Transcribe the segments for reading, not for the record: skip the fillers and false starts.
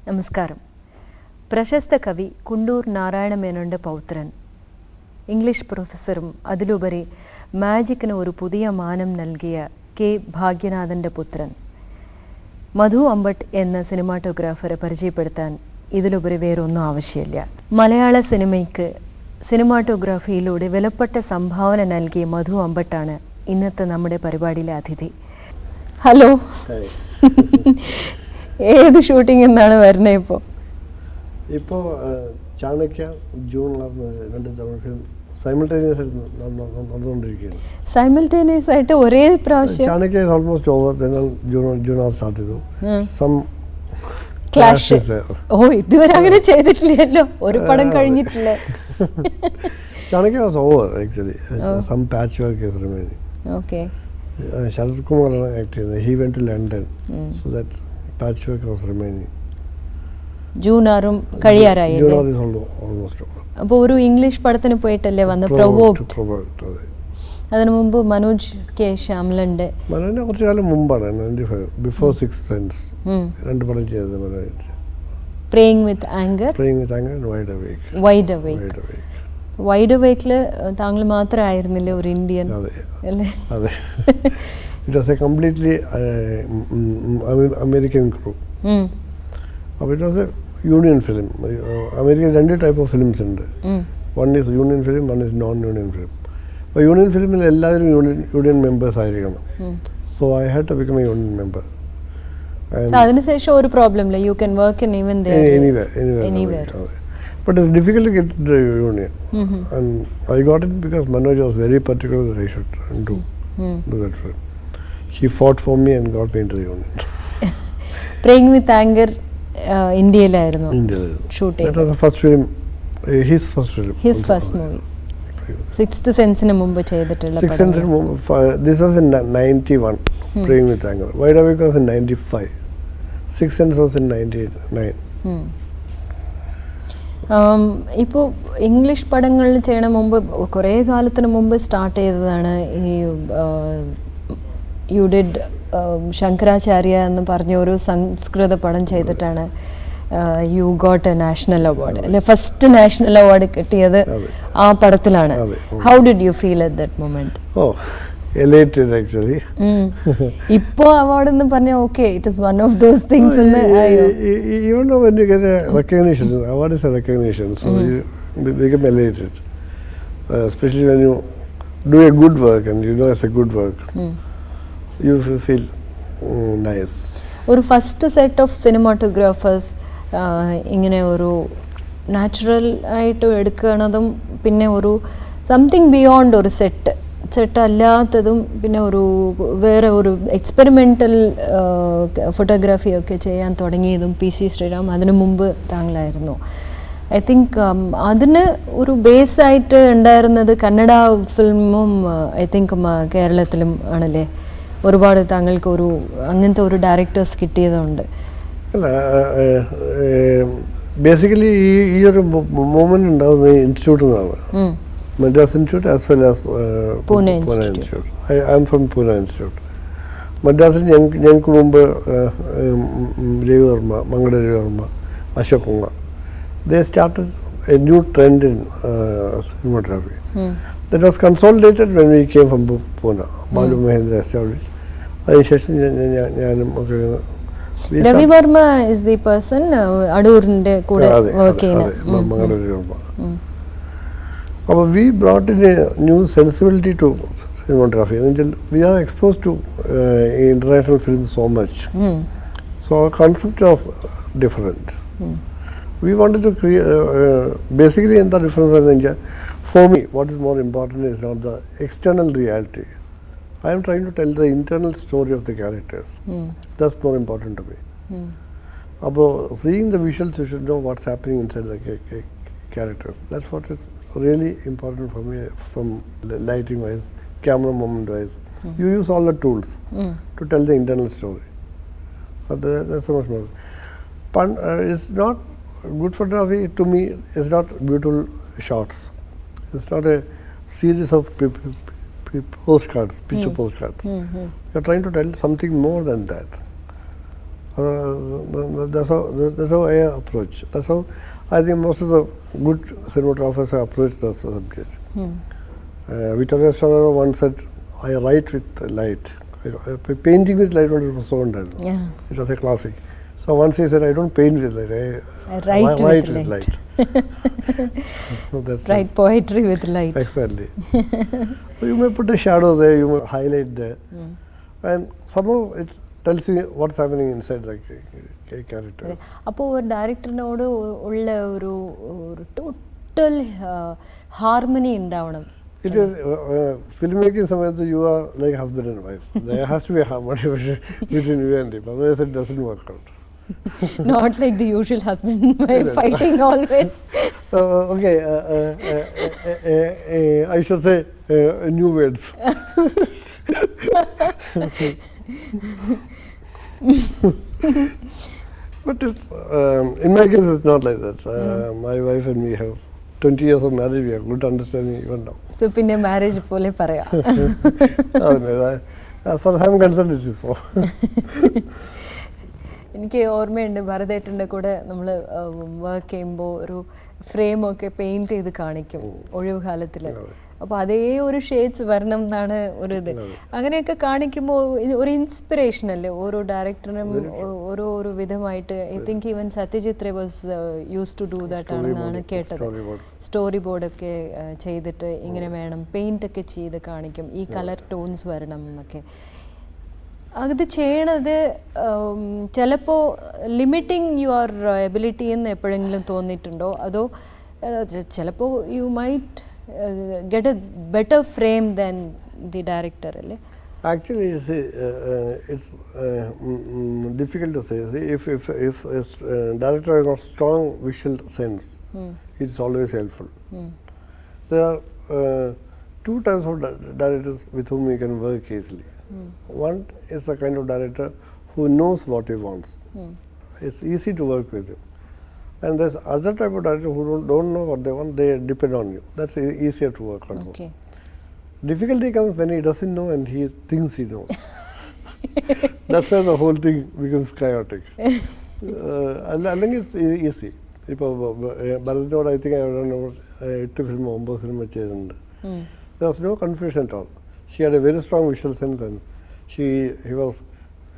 നമസ്കാരം. പ്രശസ്ത കവി കുണ്ടൂർ നാരായണ മേനോന്റെ പൗത്രൻ, ഇംഗ്ലീഷ് പ്രൊഫസറും അതിലുപരി മാജിക്കിന് ഒരു പുതിയ മാനം നൽകിയ കെ ഭാഗ്യനാഥന്റെ പുത്രൻ മധു അമ്പട്ട് എന്ന സിനിമാറ്റോഗ്രാഫറെ പരിചയപ്പെടുത്താൻ ഇതിലുപരി വേറൊന്നും ആവശ്യമില്ല. മലയാള സിനിമയ്ക്ക് സിനിമാറ്റോഗ്രാഫിയിലൂടെ വിലപ്പെട്ട സംഭാവന നൽകിയ മധു അമ്പട്ടാണ് ഇന്നത്തെ നമ്മുടെ പരിപാടിയിലെ അതിഥി. ഹലോ, ഏത് ഷൂട്ടിംഗ് എന്നാണ് വരുന്നത്? ഇപ്പോൾ ചാണക്യ ജൂൺ 2 തവണ സൈമിൾട്ടേനിയസ് ആയിട്ട് നടന്നുകൊണ്ടിരിക്കുകയാണ്. സൈമിൾട്ടേനിയസ് ആയിട്ട് ഒരേ പ്രാവശ്യം Chanakya almost over. June start ചെയ്തു. Some clash. ഓ, ഇതുവരെ അങ്ങനെ ചെയ്തിട്ടില്ലല്ലോ, ഒരു പടം കഴിഞ്ഞിട്ടില്ല. Chanakya was over actually. Some patch work is remaining. Okay. Sarath കുമാറാണ് ആക്ട് ചെയ്യുന്നത്. He went to London, so that patch work was remaining. June 6 കഴിയാറായി. ഓൾമോസ്റ്റ്. അപ്പോൾ ഒരു ഇംഗ്ലീഷ് പടത്തിന് പോയിട്ടല്ലേ വന്ന് പ്രൊവോക്ഡ്. അതിനു മുമ്പ് മനോജ് കെ ശ്യാമലന്റെ മനോജിനെ കുറച്ചു കാലം മുമ്പാണ്, 95 ബിഫോർ സിക്സ് സെൻസ് രണ്ട് പടം ചെയ്തത് Manoj. Praying with Anger, Wide Awake. Wide അവേക്കില് താങ്കൾ മാത്രമായിരുന്നില്ലേ ഒരു ഇന്ത്യൻ അല്ലേ? അതെ. It was a completely American crew. അപ്പോൾ it was a union film. American രണ്ട് ടൈപ്പ് ഓഫ് ഫിലിംസ് ഉണ്ട്. One is union film, one is non union film. അപ്പോൾ യൂണിയൻ ഫിലിമിൽ എല്ലാവരും യൂണിയൻ മെമ്പേഴ്സ് ആയിരിക്കണം. So I had to become a union member. അതിനുശേഷം ഒരു problem ഇല്ല, you can work in even anywhere. But it's difficult to get the union. And I got it because Manoj was very particular that I should do that film. He fought for me and got me into the union. Praying with Anger ഇന്ത്യയിലായിരുന്നു shooting. That was the first film, his first film. His first movie. Sixth Sense-ന് മുമ്പ് ചെയ്തിട്ടുള്ള Sixth Sense. This was in 91. Praying with Anger. Wide Awake was in 95. Sixth Sense was in 99. ഇപ്പോൾ English പടങ്ങളിൽ ചെയ്യണ മുമ്പ് കുറേ കാലത്തിന് മുമ്പ് start ചെയ്തതാണ് ഈ യു ഡിഡ് ശങ്കരാചാര്യ എന്ന് പറഞ്ഞ ഒരു സംസ്കൃത പടം ചെയ്തിട്ടാണ് you got a national award അല്ലെ? ഫസ്റ്റ് നാഷണൽ അവാർഡ് കിട്ടിയത് ആ പടത്തിലാണ്. How did you feel at that moment? Elated actually. ഇപ്പോൾ അവാർഡ് എന്ന് പറഞ്ഞാൽ okay, it is one of those things. Even though when you get a recognition, award is a recognition, so you become elated, especially when you do a good work and you know it's a good work. You feel nice. ഒരു first set of cinematographers ഇങ്ങനെ ഒരു natural ആയിട്ട് എടുക്കുന്നതും പിന്നെ ഒരു something beyond ഒരു set അല്ലാത്തതും പിന്നെ ഒരു വേറെ ഒരു എക്സ്പെരിമെൻ്റൽ ഫോട്ടോഗ്രാഫിയൊക്കെ ചെയ്യാൻ തുടങ്ങിയതും PC ശ്രീറാം അതിനു മുമ്പ് താങ്കളായിരുന്നു. ഐ തിങ്ക് അതിന് ഒരു ബേസായിട്ട് ഉണ്ടായിരുന്നത് കന്നഡ ഫിലിമും ഐ തിങ്ക് കേരളത്തിലും ആണല്ലേ? ഒരുപാട് താങ്കൾക്ക് ഒരു അങ്ങനത്തെ ഒരു ഡയറക്ടേഴ്സ് കിട്ടിയതുകൊണ്ട്. അല്ല, ബേസിക്കലി ഈ ഒരു മൂവ്മെന്റ് ഉണ്ടാകുന്നത് ഇൻസ്റ്റിറ്റ്യൂട്ടിൽ നിന്നാണ്. Madras Institute as well as Pune Institute. I am from Pune Institute. Madras ഞങ്ങൾക്ക് മുമ്പ് രവിവർമ്മ, മംഗള Ravi Varma, Ashok Kumar, they started a new trend in cinematography. That was consolidated when we came from Pune. Balu Mahendra established. അതിനുശേഷം ഞാനും ഒക്കെ. Ravi Varma is the person അടൂരിന്റെ കൂടെ work ചെയ്യുന്ന മംഗള Ravi Varma. We brought in a new sensibility to cinematography. We are exposed to international films so much. So our concept was different. We wanted to create, basically in the difference in India, for me, what is more important is not the external reality. I am trying to tell the internal story of the characters. That's more important to me. About seeing the visuals, you should know what's happening inside the characters. That's what is really important for me, from lighting wise, camera moment wise. You use all the tools to tell the internal story. That's so much more. It's not good photography to me. It's not beautiful shots. It's not a series of postcards, picture postcards. You're trying to tell something more than that. That's how I approach. That's how I think most of the good cinematographers approach the subject. Vittorio Storaro once said, I write with light. Painting with light was so underrated. Yeah. It was a classic. So once he said, I don't paint with light, I write with light. So that's Write poetry with light. Exactly. So you may put a shadow there, you may highlight there, and somehow it tells you what's happening inside the character. അപ്പോൾ ഒരു ഡയറക്ടറിനോട് ഉള്ള ഒരു total harmony ഉണ്ടാവണം. It is filmmaking സമയത്ത് you are like husband and wife. There has to be a harmony between you and him, otherwise it doesn't work out. Not like the usual husband and wife fighting always. Okay, I should say new words. But it's, in my case, it's not like that. My wife and me have 20 years of marriage. We have good understanding even now. So, പിന്നെ marriage പോലെ പറയാം. As far as I'm concerned, it is so. എനിക്ക് ഓർമ്മയുണ്ട് ഭരതേട്ടൻ്റെ കൂടെ നമ്മൾ work ചെയ്യുമ്പോൾ ഒരു ഫ്രെയിമൊക്കെ paint ചെയ്ത് കാണിക്കും ഒഴിവ് കാലത്തിൽ. അപ്പോൾ അതേ ഒരു ഷെയ്ഡ്സ് വരണം എന്നാണ് ഒരു ഇത്. അങ്ങനെയൊക്കെ കാണിക്കുമ്പോൾ ഒരു ഇൻസ്പിറേഷൻ അല്ലേ ഓരോ ഡയറക്ടറിനും ഓരോ വിധമായിട്ട്. I think even Satyajit Ray was use to do that ആണെന്നാണ് കേട്ടത്. സ്റ്റോറി ബോർഡൊക്കെ ചെയ്തിട്ട് ഇങ്ങനെ വേണം, പെയിൻ്റൊക്കെ ചെയ്ത് കാണിക്കും, ഈ കളർ ടോൺസ് വരണം എന്നൊക്കെ. അത് ചെയ്യണത് ചിലപ്പോൾ ലിമിറ്റിംഗ് യുവർ എബിലിറ്റി എന്ന് എപ്പോഴെങ്കിലും തോന്നിയിട്ടുണ്ടോ? അതോ ചിലപ്പോൾ you might get A better frame than the director അല്ലേ? Actually, it's difficult to say. See, if a director has a strong visual sense, it's always helpful. There are two types of directors with whom we can work easily. One is the kind of director who knows what he wants. It's easy to work with him. And there's other type of director who don't know what they want, they depend on you. That's easier to work on. Okay. Difficulty comes when he doesn't know and he thinks he knows. That's where the whole thing becomes chaotic. I think it's easy. But I think I don't know 8 film, 9 film ചെയ്തിട്ടുണ്ട്. There was no confusion at all. She had a very strong visual sense and he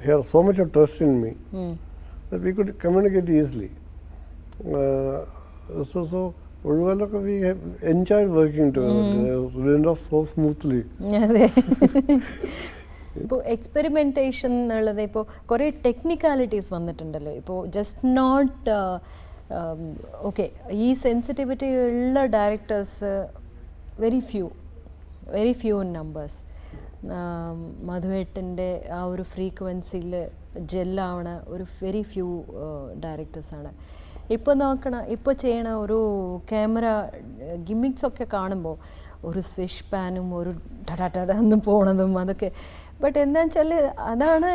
had so much of trust in me that we could communicate easily. So we have enjoyed working together. We went off so smoothly. ഇപ്പോൾ experimentation എന്നുള്ളത് ഇപ്പോൾ കുറേ technicalities വന്നിട്ടുണ്ടല്ലോ. ഇപ്പോൾ just not okay ഈ sensitivity ഉള്ള directors very few in numbers. മധുവേട്ടൻ്റെ ആ ഒരു ഫ്രീക്വൻസിയിൽ ജെല്ലാവണ ഒരു വെരി ഫ്യൂ ഡയറക്ടേഴ്സാണ്. ഇപ്പോൾ ഇപ്പോൾ ചെയ്യണ ഒരു ക്യാമറ ഗിമ്മിക്സൊക്കെ കാണുമ്പോൾ ഒരു സ്വിഷ് പാനും ഒരു ടടാന്ന് പോണതും അതൊക്കെ. ബട്ട് എന്താണെന്ന് വെച്ചാൽ അതാണ്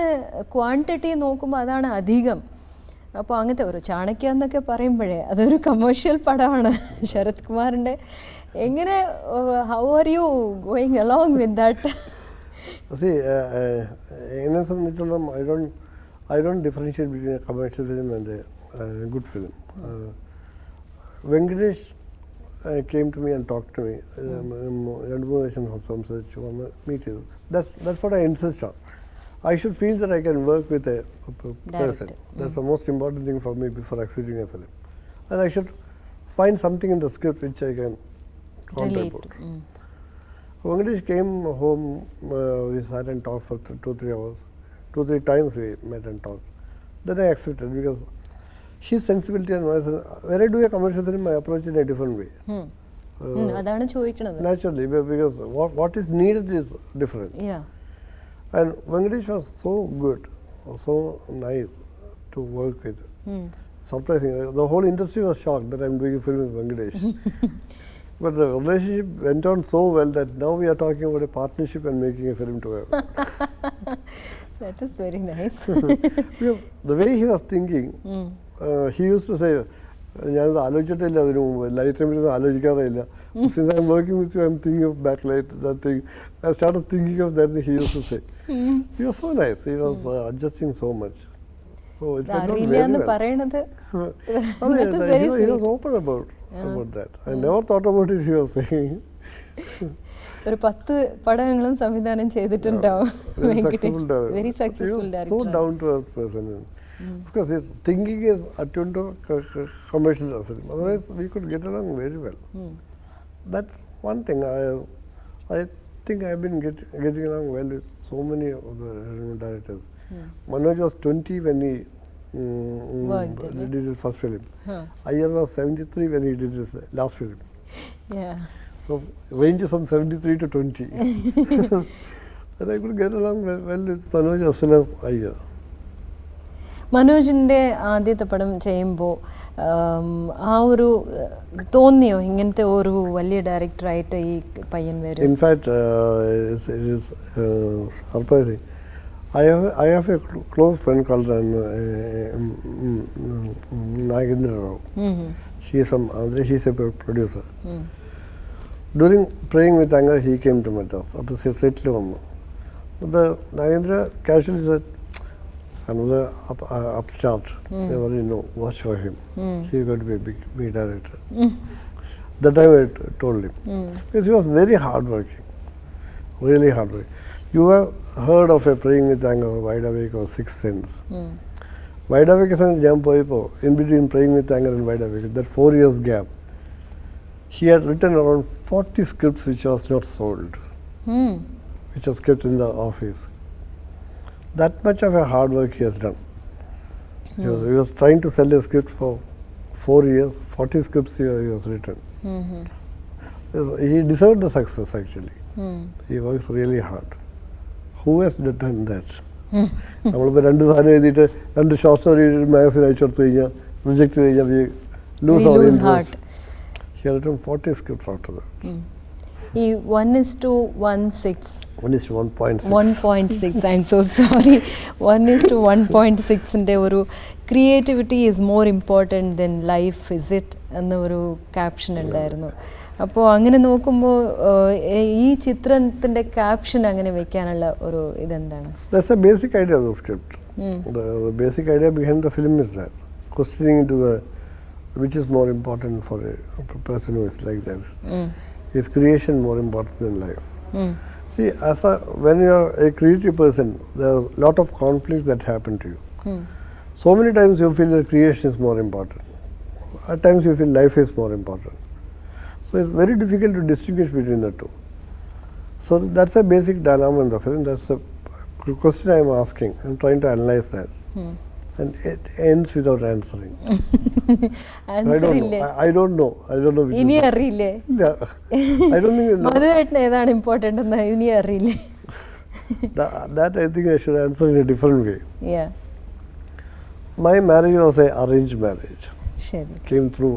ക്വാണ്ടിറ്റി നോക്കുമ്പോൾ അതാണ് അധികം. അപ്പോൾ അങ്ങനത്തെ ഒരു ചാണക്യ എന്നൊക്കെ പറയുമ്പോഴേ അതൊരു കമേഴ്ഷ്യൽ പടമാണ് ശരത് കുമാറിൻ്റെ. എങ്ങനെ how are you going along with that? See, എന്നെ സംബന്ധിച്ചിടത്തോളം I don't differentiate between a commercial film and a good film. Venkatesh came to me and talked to me. Meet you. That's what I insist on. I should feel that I can work with a person. That's the most important thing for me before executing a film. And I should find something in the script which I can contribute. Venkatesh came home, we sat and talked for 2-3 hours. 2-3 times we met and talked. Then I accepted because his sensibility and my when I do a commercial film, I approach it in a different way. അതാണ് ചോദിക്കുന്നത്. Naturally, because what is needed is different. Yeah. And Venkatesh was so good, so nice to work with. Surprising. The whole industry was shocked that I'm doing a film with Venkatesh. But the relationship went on so well that now we are talking about a partnership and making a film together. That is very nice. Because the way he was thinking, he used to say, ഞാനത് ആലോചിച്ചിട്ടില്ല അതിന് മുമ്പ്, light ടൈമിൽ ആലോചിക്കാറേ ഇല്ല. Since I'm working with you, I'm thinking of backlight, that thing. I started thinking of that thing he used to say. He was so nice. He was adjusting so much. So So it went on അറിയില്ല very എന്ന് well. പറയണത് He that is very was sweet. open about that. I never thought about it, he was saying. ഒരു 10 പടങ്ങളും സംവിധാനം ചെയ്തിട്ടുണ്ടാവും Very Venkatesh. successful director. Very successful He was director. so down to earth person. Because his thinking is attuned to commercial film. Otherwise, we could get along very well. That's one thing. I think I've been getting along well with so many of the directors. Manoj was 20 when he did his first film. Iyer was 73 when he did his last film. Yeah. So range from 73 to 20. And I could get along well with Manoj as well as Iyer. മനോജിൻ്റെ ആദ്യത്തെ പടം ചെയ്യുമ്പോൾ ആ ഒരു തോന്നിയോ ഇങ്ങനത്തെ ഒരു വലിയ ഡയറക്ടറായിട്ട് ഈ പയ്യൻ വരും? In fact, it is surprising. I have a close friend called Nagendra Rao. She is from Andhra. She is a producer. During Praying with Anger, he came to Madras. After he settled on. But Nagendra casually said, another upstart. Nobody know. Watch for him. He is going to be a big director. That time I told him. Because he was very hardworking. Really hardworking. You have heard of a Praying with Anger, Wide Awake or Sixth Sense. Wide Awake is in between Praying with Anger and Wide Awake, that 4 years gap. He had written around 40 scripts which was not sold, which was kept in the office. That much of a hard work he has done. He was trying to sell a script for 4 years, 40 scripts he has written. He deserved the success actually. He works really hard. Who has done that? നമ്മളിപ്പോൾ 2 സാധനം എഴുതിയിട്ട് 2 short story magazine അയച്ചു കൊടുത്തു കഴിഞ്ഞാൽ reject കഴിഞ്ഞാൽ we lose our interest. He had written 40 scripts after that. ഈ 1:1.6 1.6 I'm so sorry 1:1.6ൻ്റെ ഒരു creativity is more important then life is it എന്ന ഒരു ക്യാപ്ഷൻ ഉണ്ടായിരുന്നു. അപ്പോൾ അങ്ങനെ നോക്കുമ്പോൾ ഈ ചിത്രത്തിൻ്റെ ക്യാപ്ഷൻ അങ്ങനെ വെക്കാനുള്ള ഒരു ഇതെന്താണ്? That's the basic idea of the script. The basic idea behind the film is that questioning into which is more important for a person who is like that. Is creation more important than life? See, when you are a creative person, there are a lot of conflicts that happen to you. So many times you feel that creation is more important. At times you feel life is more important. So it's very difficult to distinguish between the two. So that's a basic dilemma in the film. That's the question I am asking. I am trying to analyze that. And it ends without answering. I don't know. ഇനി അറിയില്ലേ? I don't think മധുവേട്ടന് ഏതാണ് important എന്ന് ഇനി അറിയില്ലേ? That I think I should answer in a different way. Yeah. My marriage was an arranged marriage. ശരി. Came through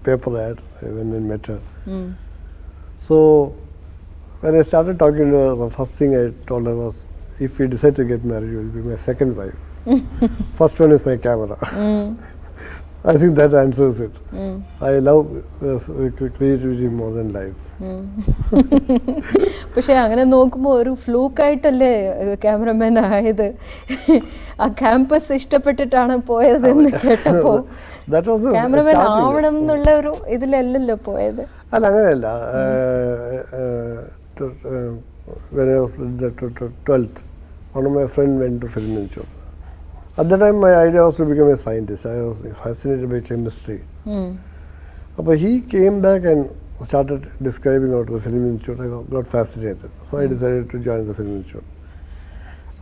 paper ad when I met her. So when I started talking to her, the first thing I told her was, if we decide to get married, you will be my second wife. First one is my camera. I think that answers it. I love creativity more than life. പക്ഷെ അങ്ങനെ നോക്കുമ്പോൾ ഒരു ഫ്ലൂക്കായിട്ടല്ലേ cameraman ആയത്? ആ campus ഇഷ്ടപ്പെട്ടിട്ടാണ് പോയതെന്ന് കേട്ടപ്പോൾ cameraman ആവണം എന്നുള്ള ഒരു ഇതിലല്ലല്ലോ പോയത്. അല്ല, അങ്ങനെയല്ല. When I was in the 12th, one of my friends went to film institute. At that time, my idea was to become a scientist. I was fascinated by chemistry. But he came back and started describing out the film institute. I got fascinated. So I decided to join the film institute.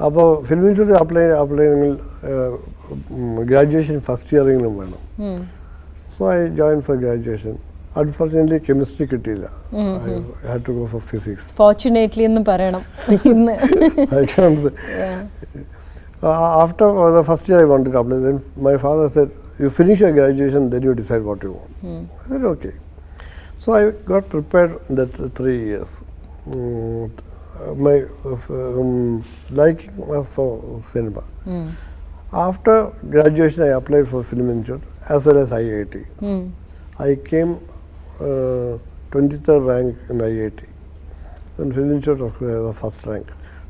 അപ്പോൾ film institute apply graduation first ഇയറിംഗിലും വേണം. So I join for graduation. Unfortunately, chemistry കിട്ടിയില്ല. I had to go for physics. Fortunately എന്ന് പറയണം. After the first year I wanted to apply. Then my father said, you finish your graduation, then you decide what you want. I said, okay. So I got prepared that 3 years. My liking was for cinema. After graduation, I applied for Film Institute as well as IIT. I came 23rd rank in IIT. And Film Institute, of course, the first rank.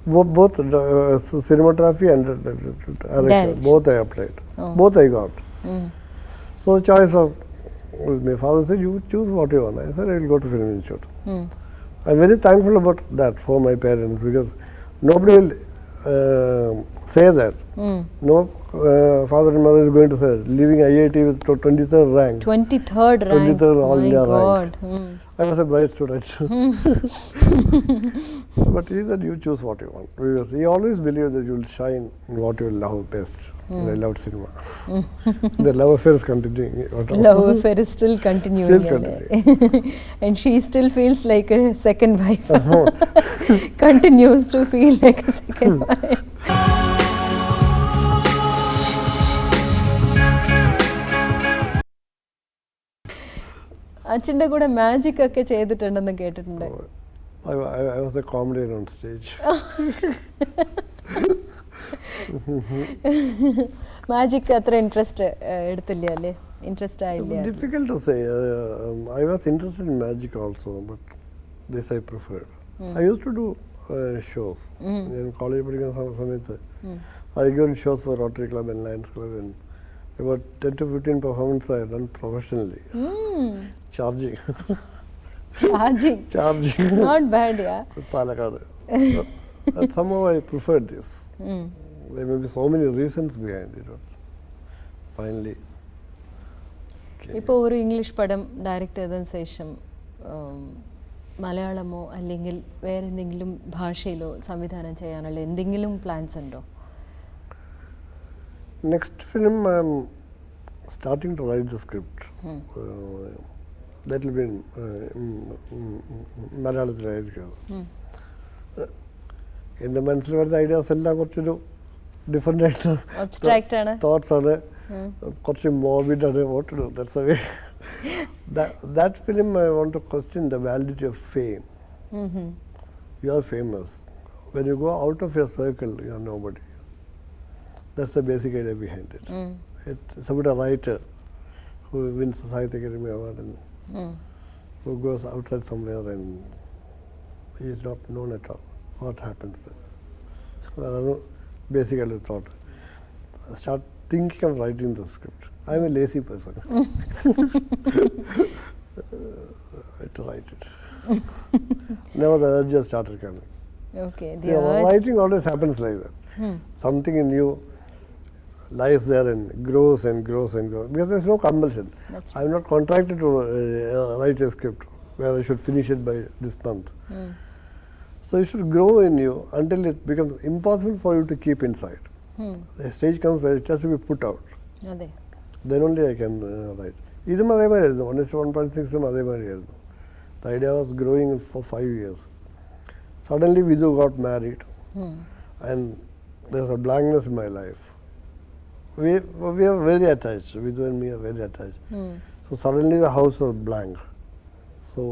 Both cinematography and direction, both I applied. Both I got. So the choice was with my father said, you choose what you want. I said, I will go to Film Institute. I'm very thankful about that for my parents, because nobody will say that. No father and mother is going to say, leaving IIT with 23rd rank. 23rd rank. 23rd all India God. rank. I was a bright student. But he said, you choose what you want. Because he always believed that you will shine in what you love best. And I loved cinema. The love affair is continuing. Love affair is still continuing. Still continuing. And she still feels like a second wife. Continues to feel like a second wife. അച്ഛൻ്റെ കൂടെ magic ഒക്കെ ചെയ്തിട്ടുണ്ടെന്ന് കേട്ടിട്ടുണ്ട്. I was a comedian on stage. Magic അത്ര interest എടുത്തില്ല അല്ലേ? Interest ആയില്ല? Difficult to say. I was interested in magic also, but this I preferred. I used to do shows. In college പഠിക്കുന്ന സമയത്ത് I go to shows for Rotary Club and Lions Club, and about 10 to 15 performances I have done professionally. Charging. Charging. Not bad, yeah. Palakkad. But somehow I preferred this. There may be so many reasons behind it. Finally. ഇപ്പോൾ ഒരു English പടം direct ചെയ്തതിന് ശേഷം മലയാളമോ അല്ലെങ്കിൽ വേറെ എന്തെങ്കിലും ഭാഷയിലോ സംവിധാനം ചെയ്യാനുള്ള എന്തെങ്കിലും പ്ലാൻസ് ഉണ്ടോ? Next film, I'm starting to write the script. That will be in മലയാളത്തിലായിരിക്കും. എൻ്റെ മനസ്സിൽ വരുന്ന ഐഡിയാസ് എല്ലാം കുറച്ചൊരു ഡിഫറെൻ്റ് ആയിട്ട് തോട്ട്സ് ആണ്, കുറച്ച് മോർബിഡ് ആണ്. What to do, that's a way. That film I want to question the validity of fame. You are famous. When you go out of your circle, you are nobody. That's the basic idea behind it. It's about a writer who wins the Sahitya Akademi Award and who goes outside somewhere and he is not known at all. What happens then? So I don't know, basically thought, start thinking of writing the script. I am a lazy person. To write it. Never the urge just started coming. Okay, writing always happens like that. Something in you lies there and grows and grows and grows, because there is no compulsion. I am not contracted to write a script where I should finish it by this month. So it should grow in you until it becomes impossible for you to keep inside. The stage comes where it has to be put out. Then only I can write. Idum ademaayirunnu, 1:1.6 ademaayirunnu. The idea was growing for 5 years. Suddenly Vidhu got married, and there was a blankness in my life. We are very attached. Vidhu and me are very attached. So suddenly the house was blank. So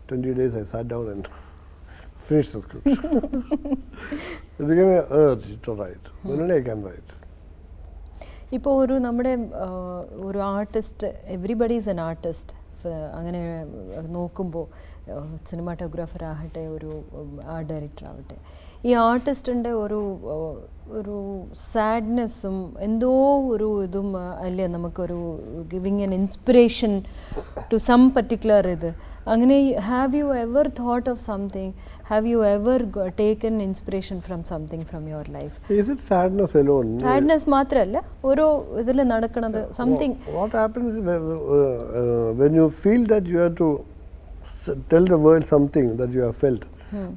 20 days I sat down and finished the script. It became an urge to write. Then only I can write. ഇപ്പോൾ ഒരു നമ്മുടെ ഒരു artist, everybody is an artist. അങ്ങനെ നോക്കുമ്പോൾ cinematographer ആകട്ടെ, ഒരു art director ആവട്ടെ, ഈ ആർട്ടിസ്റ്റിൻ്റെ ഒരു സാഡ്നെസ്സും എന്തോ ഒരു ഇതും അല്ലേ നമുക്കൊരു giving an inspiration to some particular ഇത്. അങ്ങനെ have you ever thought of something? Have you ever taken inspiration from something from your life? Sadness മാത്രമല്ല, ഓരോ ഇതിൽ നടക്കുന്നത് something. What happens when you feel that you have to tell the world something that you have felt,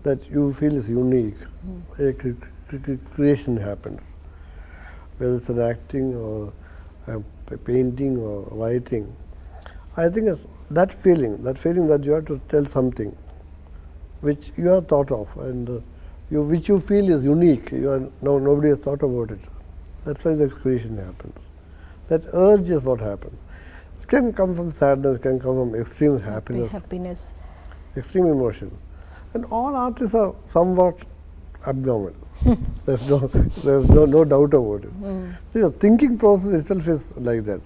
that you feel is unique, a creation happens, whether it's an acting or a painting or writing. I think it's that feeling that you have to tell something which you have thought of and which you feel is unique. Nobody has thought about it. That's why the creation happens. That urge is what happens. It can come from sadness, it can come from extreme happiness, extreme emotion. And all artists are somewhat abnormal. There's no doubt about it. See, the thinking process itself is like that.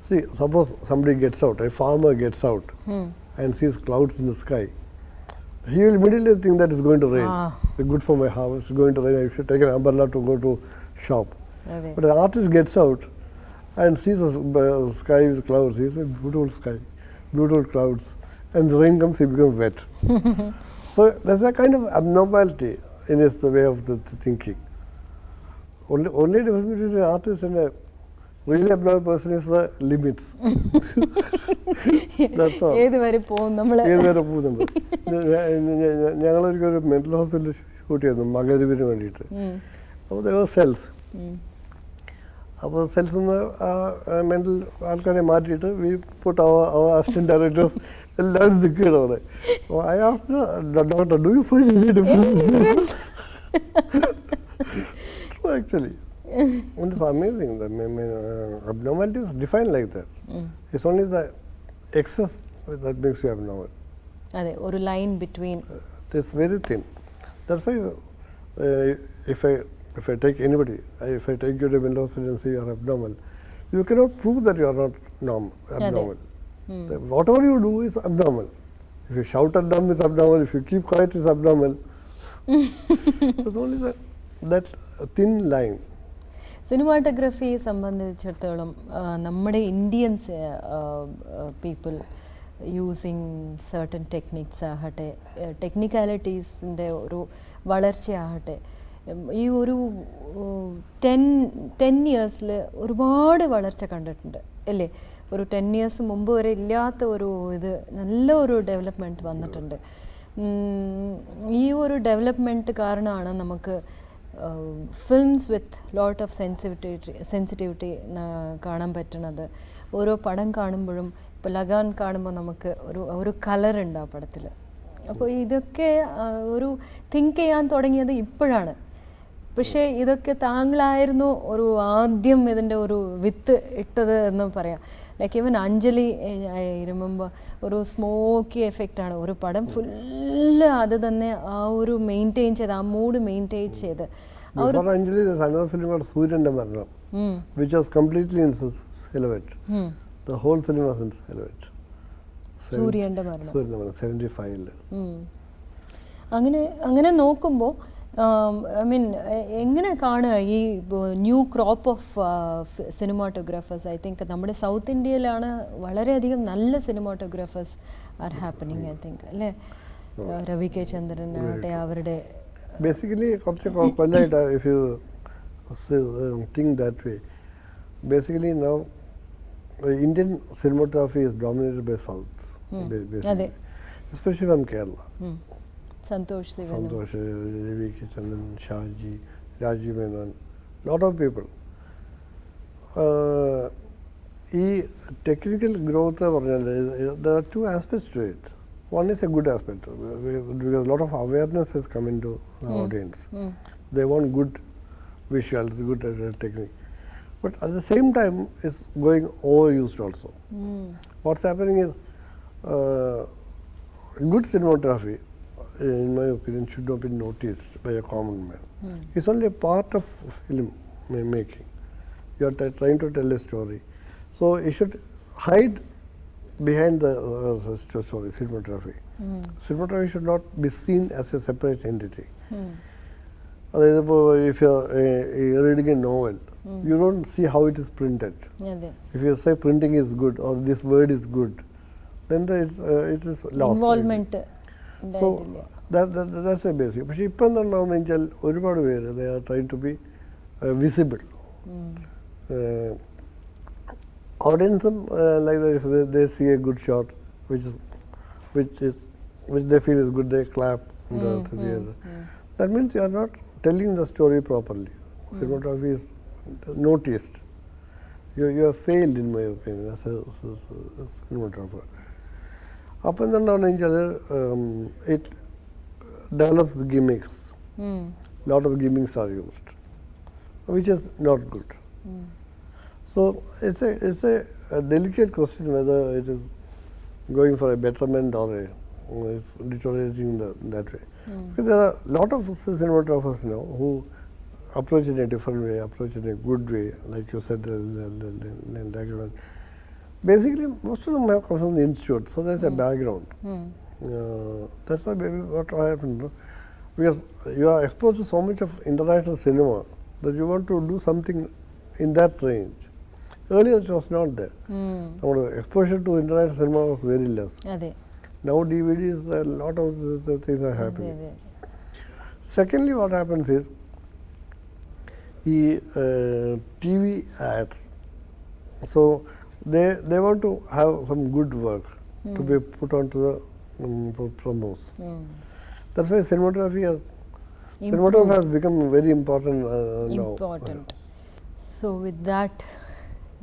See, suppose somebody gets out, a farmer gets out and sees clouds in the sky. he will immediately think that it's going to rain. It's good for my house, it's going to rain, I should take an umbrella to go to shop. അതെ But an artist gets out and sees a sky with clouds. He says, beautiful sky, beautiful clouds. And the rain comes, he becomes wet. So there's a kind of abnormality in his way of the thinking. Only difference between an artist and a really abnormal person is the limits. That's all. ഏത് വരെ പോകും നമ്മൾ ഏതുവരെ പോകുന്നുണ്ട്. ഞങ്ങളൊരിക്കലും mental ഹോസ്പിറ്റലിൽ shoot ചെയ്യുന്നു മകരവിന് വേണ്ടിയിട്ട്. അപ്പോൾ there were cells. അപ്പോൾ സെൽസ് നിന്ന് മെന്റൽ ആൾക്കാരെ മാറ്റിയിട്ട് we put our assistant directors എല്ലാവരും നിൽക്കുകയാണ് അവിടെ. I asked doctor do you find any difference? True actually. And it's amazing. The abnormality is defined like that. It's only the excess that makes you abnormal. അതെ ഒരു line between It's very thin. That's why if I take anybody, if I take you to a mental hospital and say you are abnormal, you cannot prove that you are not abnormal. Whatever you do is abnormal. If you shout at them, it's abnormal. If you keep quiet, it's abnormal. It's only that thin line. Cinematography സംബന്ധിച്ചിടത്തോളം നമ്മുടെ Indians people using certain techniques ആകട്ടെ ടെക്നിക്കാലിറ്റീസിൻ്റെ ഒരു വളർച്ചയാകട്ടെ ഈ ഒരു 10 ഇയേഴ്സിൽ ഒരുപാട് വളർച്ച കണ്ടിട്ടുണ്ട് അല്ലേ? ഒരു 10 ഇയേഴ്സ് മുമ്പ് വരെ ഇല്ലാത്ത ഒരു ഇത് നല്ല ഒരു ഡെവലപ്മെൻറ്റ് വന്നിട്ടുണ്ട്. ഈ ഒരു ഡെവലപ്മെൻറ്റ് കാരണമാണ് നമുക്ക് films with lot of sensitivity കാണാൻ പറ്റുന്നത്. ഓരോ പടം കാണുമ്പോഴും ഇപ്പോൾ ലഗാൻ കാണുമ്പോൾ നമുക്ക് ഒരു കളറുണ്ട് ആ പടത്തിൽ. അപ്പോൾ ഇതൊക്കെ ഒരു തിങ്ക് ചെയ്യാൻ തുടങ്ങിയത് ഇപ്പോഴാണ്. പക്ഷേ ഇതൊക്കെ താങ്കളായിരുന്നു ഒരു ആദ്യം ഇതിൻ്റെ ഒരു വിത്ത് ഇട്ടത് എന്ന് പറയാം. Like even Anjali I remember ഒരു സ്മോക്കി എഫക്റ്റാണ്. ഒരു പടം ഫുള്ള് അത് തന്നെ ആ ഒരു മെയിൻറ്റെയിൻ ചെയ്ത് ആ മൂഡ് മെയിൻറ്റെയിൻ ചെയ്ത് Anjali, there's another film called Surya Marnam, which was completely in silhouette. The whole film was in silhouette. സൂര്യൻ്റെ മരണം 75. അങ്ങനെ നോക്കുമ്പോൾ ഐ മീൻ എങ്ങനെ കാണുക ഈ new crop of cinematographers? I think നമ്മുടെ സൗത്ത് ഇന്ത്യയിലാണ് വളരെയധികം നല്ല cinematographers are happening I think അല്ലേ? രവി കെ ചന്ദ്രൻ ആകട്ടെ അവരുടെ Basically, if you think that way, basically now Indian cinematography is dominated by South, especially from Kerala. Santosh Sivan, Ravi K. Chandran, Shahji, Rajiv Menon, lot of people. Technical growth, there are two aspects to it. One is a good aspect because a lot of awareness has come into the audience. They want good visuals, good technique. But at the same time, it's going overused also. What's happening is good cinematography, in my opinion, should not be noticed by a common man. It's only a part of film making. You are trying to tell a story. So it should hide behind the cinematography. Cinematography should not be seen as a separate entity. If you are reading a novel, you don't see how it is printed. If you say printing is good or this word is good, then it is lost. Involvement. So that's a basic. But they are trying to be visible. Audience like that, if they see a good shot, which they feel is good, they clap. That means you are not telling the story properly. Cinematography is noticed. You have failed, in my opinion, as a cinematographer. Up and down, it develops the gimmicks. Lot of gimmicks are used, which is not good. So it's a delicate question whether it is going for a betterment or it's deteriorating that way. Because there are a lot of cinematographers now who approach in a different way, approach in a good way, like you said. Basically, most of them have come from the institute, so there's a background. That's why maybe what happened. Because you are exposed to so much of international cinema that you want to do something in that range. Earlier it was not there. Our exposure to international cinema was very less. അതെ Now DVDs, a lot of things are happening. അതെ Secondly, what happens is the TV ads. So they want to have some good work to be put onto the promos. That's why cinematography has become very important now. Important. So with that,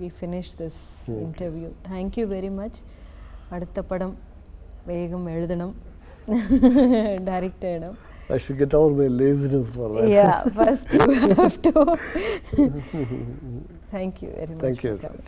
we finish this interview. Thank you very much. അടുത്ത പടം വേഗം എഴുതണം, direct ചെയ്യണം. I should get all my laziness for that. Yeah, first you have to. Thank you very much. Thank you. For coming.